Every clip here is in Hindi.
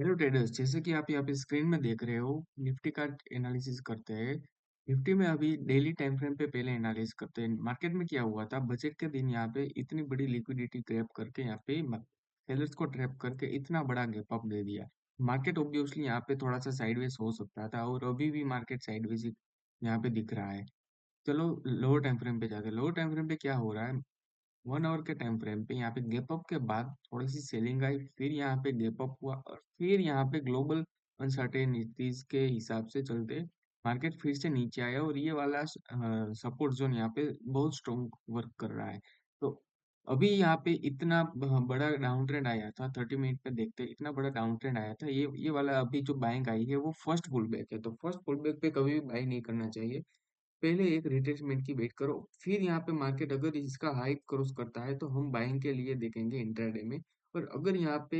हेलो ट्रेडर्स, जैसे कि आप यहाँ पे स्क्रीन में देख रहे हो, निफ्टी का एनालिसिस करते हैं। निफ्टी में अभी डेली टाइम फ्रेम पे पहले एनालिसिस करते हैं। मार्केट में क्या हुआ था, बजट के दिन यहाँ पे इतनी बड़ी लिक्विडिटी ग्रैब करके यहाँ पे सेलर्स को ट्रैप करके इतना बड़ा गैप अप दे दिया। मार्केट ऑब्वियसली यहाँ पे थोड़ा सा साइडवेज हो सकता था और अभी भी मार्केट साइडवेज यहाँ पे दिख रहा है। चलो लोअर टाइम फ्रेम पे जाते हैं। लोअर टाइम फ्रेम पे क्या हो रहा है, 1 आवर के टाइम फ्रेम पे यहाँ पे गैप अप के बाद थोड़ी सी सेलिंग आई, फिर यहाँ पे गैप अप हुआ और फिर यहाँ पे ग्लोबल अनसर्टेनिटीज के हिसाब से चलते मार्केट फिर से नीचे आया और ये वाला सपोर्ट जोन यहाँ पे बहुत स्ट्रॉन्ग वर्क कर रहा है। तो अभी यहाँ पे इतना बड़ा डाउन ट्रेंड आया था, 30 मिनट पे देखते इतना बड़ा डाउन ट्रेंड आया था। ये वाला अभी जो बाइंग आई है वो फर्स्ट पुल बैक है, तो फर्स्ट पुल बैक पे कभी भी बाई नहीं करना चाहिए। पहले एक रिट्रेसमेंट की वेट करो, फिर यहाँ पे मार्केट अगर इसका हाई क्रॉस करता है तो हम बाइंग के लिए देखेंगे इंट्राडे में। और अगर यहाँ पे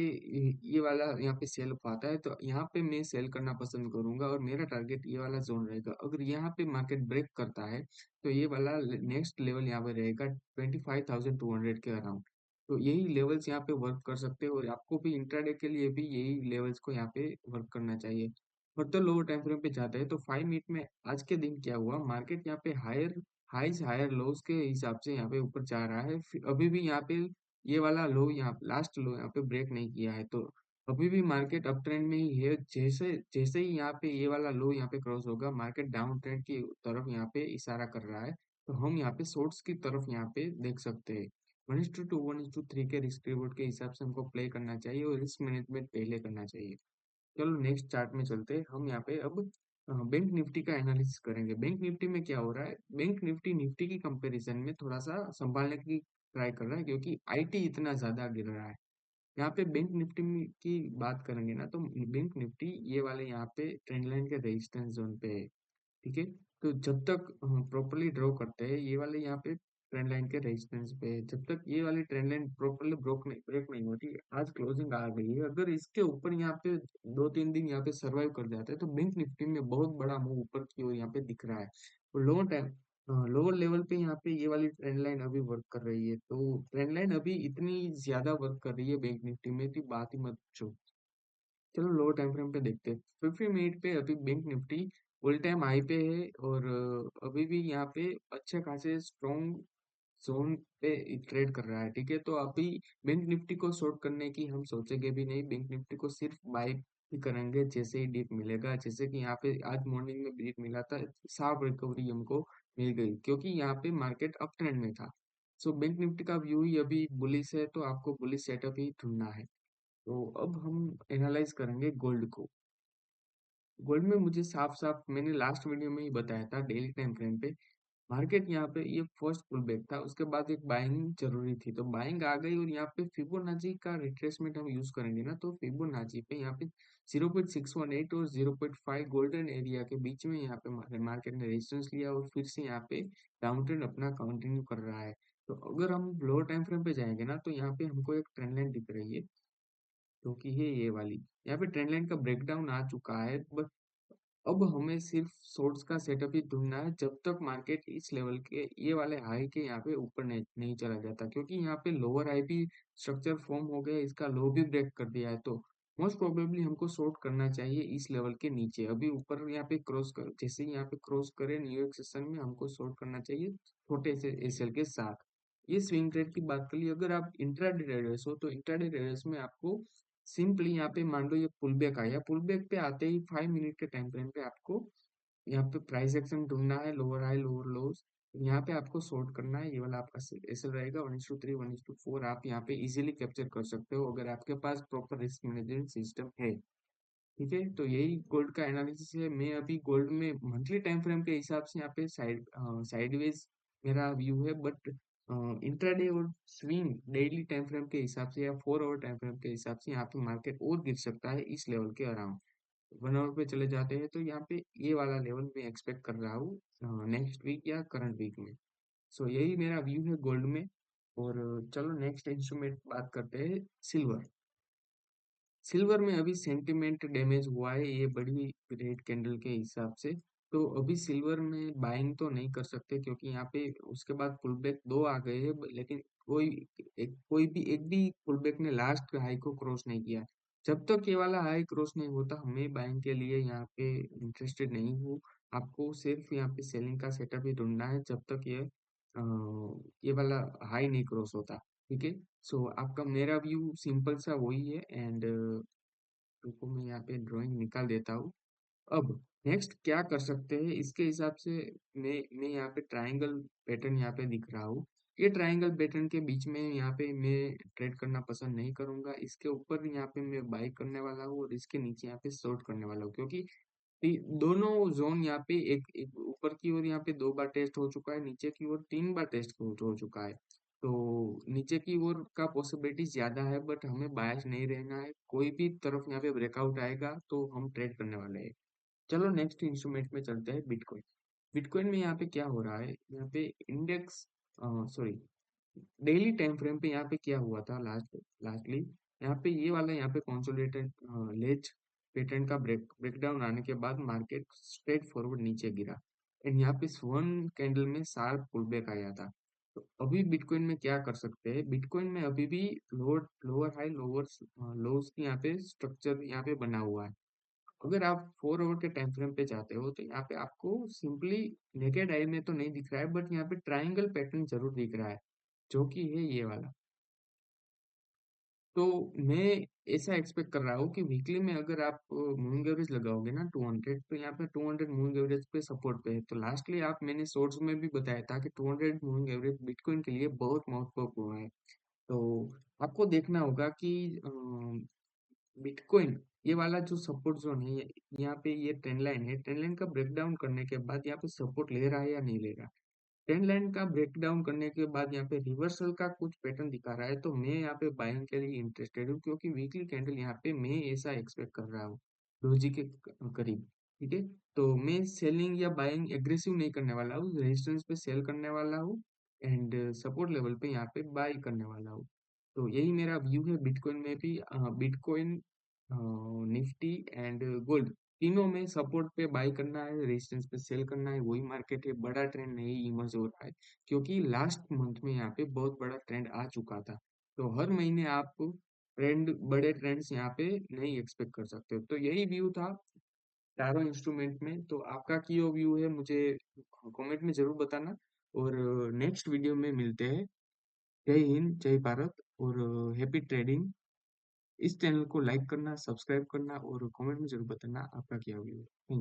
ये वाला यहाँ पे सेल आता है तो यहाँ पे मैं सेल करना पसंद करूंगा और मेरा टारगेट ये वाला जोन रहेगा। अगर यहाँ पे मार्केट ब्रेक करता है तो ये वाला नेक्स्ट लेवल यहाँ पे रहेगा 25,200 के अराउंड। तो यही लेवल्स यहाँ पे वर्क कर सकते हैं और आपको भी इंट्राडे के लिए भी यही लेवल्स को यहाँ पे वर्क करना चाहिए। फर्दर लोअर टाइम फ्रेम पे जाते हैं तो 5 मिनट में आज के दिन क्या हुआ, मार्केट यहाँ पे हायर हाइज हायर लोज के हिसाब से यहाँ पे ऊपर जा रहा है। फिर अभी भी यहाँ पे ये वाला लो, यहाँ लास्ट लो यहाँ पे ब्रेक नहीं किया है, तो अभी भी मार्केट अप ट्रेंड में ही है। जैसे जैसे ही यहाँ पे ये वाला लो यहाँ पे क्रॉस होगा, मार्केट डाउन ट्रेंड की तरफ यहाँ पे इशारा कर रहा है। तो हम यहाँ पे शॉर्ट्स की तरफ यहाँ पे देख सकते हैं। 1:2 1:3 के रिस्क रिवॉर्ड के हिसाब से हमको प्ले करना चाहिए और रिस्क मैनेजमेंट पहले करना चाहिए। चलो नेक्स्ट चार्ट में चलते हैं। हम यहाँ पे अब बैंक निफ्टी का एनालिसिस करेंगे। बैंक निफ्टी में क्या हो रहा है, बैंक निफ्टी निफ्टी की कंपैरिजन में थोड़ा सा संभालने की ट्राई कर रहा है क्योंकि आईटी इतना ज्यादा गिर रहा है। यहाँ पे बैंक निफ्टी की बात करेंगे ना, तो बैंक निफ्टी ये वाले यहाँ पे ट्रेंड लाइन के रेजिस्टेंस जोन पे है। ठीक है, तो जब तक प्रॉपरली ड्रॉ करते हैं ये वाले यहाँ पे ट्रेंड लाइन के रेजिस्टेंस पे है, जब तक ये वाली ट्रेंड लाइन प्रॉपरली ब्रेक नहीं होती। आज क्लोजिंग आ गई है, अगर इसके ऊपर यहाँ पे 2-3 दिन यहाँ पे सर्वाइव कर जाते हैं तो बैंक निफ्टी में बहुत बड़ा मूव ऊपर की ओर यहाँ पे दिख रहा है। और लोअर टाइम लोअर लेवल पे यहाँ पे ये वाली ट्रेंड लाइन अभी वर्क कर रही है, तो ट्रेंड लाइन अभी इतनी ज्यादा वर्क कर रही है बैंक निफ्टी में कि बात ही मत पूछो। चलो लोअर टाइम फ्रेम पे देखते हैं। 50 मिनट पे अभी bank Nifty all time high पे है और अभी भी यहाँ पे अच्छे खासे स्ट्रॉन्ग जोन पे ट्रेड कर रहा है। ठीक है, तो अभी बैंक निफ्टी को शॉर्ट करने की हम सोचेंगे भी नहीं, बैंक निफ्टी को सिर्फ बाय ही करेंगे जैसे ही डीप मिलेगा। जैसे कि यहाँ पे आज मॉर्निंग में डीप मिला था, शार्प रिकवरी हमको मिल गई क्योंकि यहाँ पे मार्केट अप ट्रेंड में था। सो बैंक निफ्टी का व्यू ही अभी बुलिश है, तो आपको बुलिश सेटअप ही ढूंढना है। तो अब हम एनालाइज करेंगे गोल्ड को। गोल्ड में मुझे साफ साफ मैंने लास्ट वीडियो में ही बताया था, डेली टाइम फ्रेम पे मार्केट यहाँ पे ये फर्स्ट पुल बैक था, उसके बाद एक बाइंग जरूरी थी, तो बाइंग आ गई और यहाँ पे फिबोनाची का रिट्रेसमेंट हम यूज करेंगे ना, तो फिबोनाची पे यहाँ पे 0.618 और 0.5 गोल्डन एरिया के बीच में यहाँ पे मार्केट ने रेजिस्टेंस लिया और फिर से यहाँ पे डाउन ट्रेंड अपना कंटिन्यू कर रहा है। तो अगर हम लोअर टाइम फ्रेम पे जाएंगे ना, तो यहाँ पे हमको एक ट्रेंड लाइन दिख रही है जो कि है ये वाली। यहाँ पे ट्रेंड लाइन का ब्रेकडाउन आ चुका है, बट अब हमें सिर्फ शॉर्ट्स का सेटअप ही ढूंढना है जब तक मार्केट इस लेवल के ये वाले हाई के यहाँ पे ऊपर नहीं चला जाता, क्योंकि यहाँ पे लोअर हाई भी स्ट्रक्चर फॉर्म हो गया, इसका लो भी ब्रेक कर दिया है। तो मोस्ट प्रोबेबली हमको शॉर्ट करना चाहिए इस लेवल के नीचे। अभी ऊपर यहाँ पे क्रॉस कर, जैसे ही यहाँ पे क्रॉस करे न्यूयॉर्क सेशन में, हमको शॉर्ट करना चाहिए छोटे से एसएल के साथ। ये स्विंग ट्रेड की बात कर ली। अगर आप इंट्राडे ट्रेडर्स हो तो इंट्राडे ट्रेडर्स में आपको सिंपली यहाँ पे मान लो ये पुल बैक आया, पुल बैक पे आते ही 5 मिनट के टाइम फ्रेम पे आपको यहाँ पे प्राइस एक्शन ढूंढना है, लोअर हाई लोअर लोज। यहाँ पे आपको शॉर्ट करना है, ये वाला आपका एसएल रहेगा 1:3 1:4। आप यहाँ पे इजीली कैप्चर कर सकते हो अगर आपके पास प्रॉपर रिस्क मैनेजमेंट सिस्टम है। ठीक है, तो यही गोल्ड का एनालिसिस है। मैं अभी गोल्ड में मंथली टाइम फ्रेम के हिसाब से यहाँ पे साइडवेज मेरा व्यू है, बट इंट्राडे और स्विंग डेली टाइम फ्रेम के हिसाब से या 4 आवर टाइम फ्रेम के हिसाब से यहाँ पे मार्केट और गिर सकता है इस लेवल के अराउंड। 1 आवर पे चले जाते हैं तो यहाँ पे ये वाला लेवल मैं एक्सपेक्ट कर रहा हूँ नेक्स्ट वीक या करंट वीक में। सो यही मेरा व्यू है गोल्ड में। और चलो नेक्स्ट इंस्ट्रूमेंट बात करते हैं, सिल्वर। सिल्वर में अभी सेंटिमेंट डैमेज हुआ है ये बड़ी रेड कैंडल के हिसाब से, तो अभी सिल्वर में बाइंग तो नहीं कर सकते क्योंकि यहाँ पे उसके बाद पुल बैक दो आ गए हैं, लेकिन कोई भी एक भी पुल बैक ने लास्ट हाई को क्रॉस नहीं किया। जब तक ये वाला हाई क्रॉस नहीं होता हमें बाइंग के लिए यहाँ पे इंटरेस्टेड नहीं हूँ। आपको सिर्फ यहाँ पे सेलिंग का सेटअप ही ढूंढना है जब तक ये वाला हाई नहीं क्रॉस होता। ठीक है। सो आपका मेरा व्यू सिंपल सा वही है। एंड रुको मैं यहाँ पे ड्राइंग निकाल देता हूँ। अब नेक्स्ट क्या कर सकते हैं इसके हिसाब से मैं यहाँ पे ट्रायंगल पैटर्न यहाँ पे दिख रहा हूँ। ये ट्रायंगल पैटर्न के बीच में यहाँ पे मैं ट्रेड करना पसंद नहीं करूंगा। इसके ऊपर यहाँ पे मैं बाई करने वाला हूँ और इसके नीचे यहाँ पे शॉर्ट करने वाला हूँ, क्योंकि दोनों जोन यहाँ पे एक ऊपर की ओर यहाँ पे 2 बार टेस्ट हो चुका है, नीचे की ओर 3 बार टेस्ट हो चुका है। तो नीचे की ओर का पॉसिबिलिटी ज्यादा है, बट हमें बायस नहीं रहना है। कोई भी तरफ यहाँ पे ब्रेकआउट आएगा तो हम ट्रेड करने वाले हैं। चलो नेक्स्ट इंस्ट्रूमेंट में चलते हैं, बिटकॉइन। बिटकॉइन में यहाँ पे क्या हो रहा है, यहाँ पे index sorry daily time frame पे यहाँ पे क्या हुआ था लास्टली यहाँ पे ये वाला यहाँ पे कंसोलिडेटेड लेज पैटर्न का ब्रेकडाउन आने के बाद मार्केट स्ट्रेट फॉरवर्ड नीचे गिरा। एंड यहाँ पे वन कैंडल में शार्प पुलबैक आया था। तो अभी बिटकॉइन में क्या कर सकते हैं, बिटकॉइन में अभी भी लोअर लोअर हाई लोअर लोज की यहाँ पे स्ट्रक्चर यहाँ पे बना हुआ है। अगर आप 4 आवर के टाइम फ्रेम पे जाते हो तो यहाँ पे आपको सिंपली नेकेड आई में तो नहीं दिख रहा है, बट यहाँ पे ट्रायंगल पैटर्न जरूर दिख रहा है, जो कि है ये वाला। तो मैं ऐसा एक्सपेक्ट कर रहा हूँ कि वीकली में अगर आप मूविंग एवरेज लगाओगे ना 200, तो यहाँ पे 200 मूविंग एवरेज पे सपोर्ट पे है। तो लास्टली आप मैंने शॉर्ट्स में भी बताया था कि 200 मूविंग एवरेज बिटकॉइन के लिए बहुत महत्वपूर्ण है। तो आपको देखना होगा कि बिटकॉइन ये वाला जो सपोर्ट जोन है यहाँ पे ये ट्रेंड लाइन है, ट्रेंड लाइन का ब्रेकडाउन करने के बाद यहाँ पे सपोर्ट ले रहा है या नहीं ले रहा। ट्रेंड लाइन का ब्रेकडाउन करने के बाद यहाँ पे रिवर्सल का कुछ पैटर्न दिखा रहा है, तो मैं यहाँ पे बाइंग के लिए इंटरेस्टेड हूँ, क्योंकि वीकली कैंडल यहाँ पे मैं ऐसा एक्सपेक्ट कर रहा हूँ डोजी के करीब। ठीक है। तो मैं सेलिंग या बाइंग एग्रेसिव नहीं करने वाला हूँ, रेजिस्टेंस पे सेल करने वाला हूँ एंड सपोर्ट लेवल पे यहाँ पे बाई करने वाला हूँ। तो यही मेरा व्यू है बिटकॉइन में भी। बिटकॉइन, निफ्टी एंड गोल्ड, तीनों में सपोर्ट पे बाय करना है, रेजिस्टेंस पे सेल करना है, वही मार्केट है। बड़ा ट्रेंड नहीं इमर्ज हो रहा है, क्योंकि लास्ट मंथ में यहाँ पे बहुत बड़ा ट्रेंड आ चुका था। तो हर महीने आप ट्रेंड बड़े ट्रेंड्स यहाँ पे नहीं एक्सपेक्ट कर सकते हो। तो यही व्यू था चारों इंस्ट्रूमेंट में। तो आपका क्या व्यू है मुझे कमेंट में जरूर बताना। और नेक्स्ट वीडियो में मिलते हैं। जय हिंद, जय भारत, और हैप्पी ट्रेडिंग। इस चैनल को लाइक करना, सब्सक्राइब करना और कमेंट में जरूर बताना आपका क्या व्यू है। Thank you.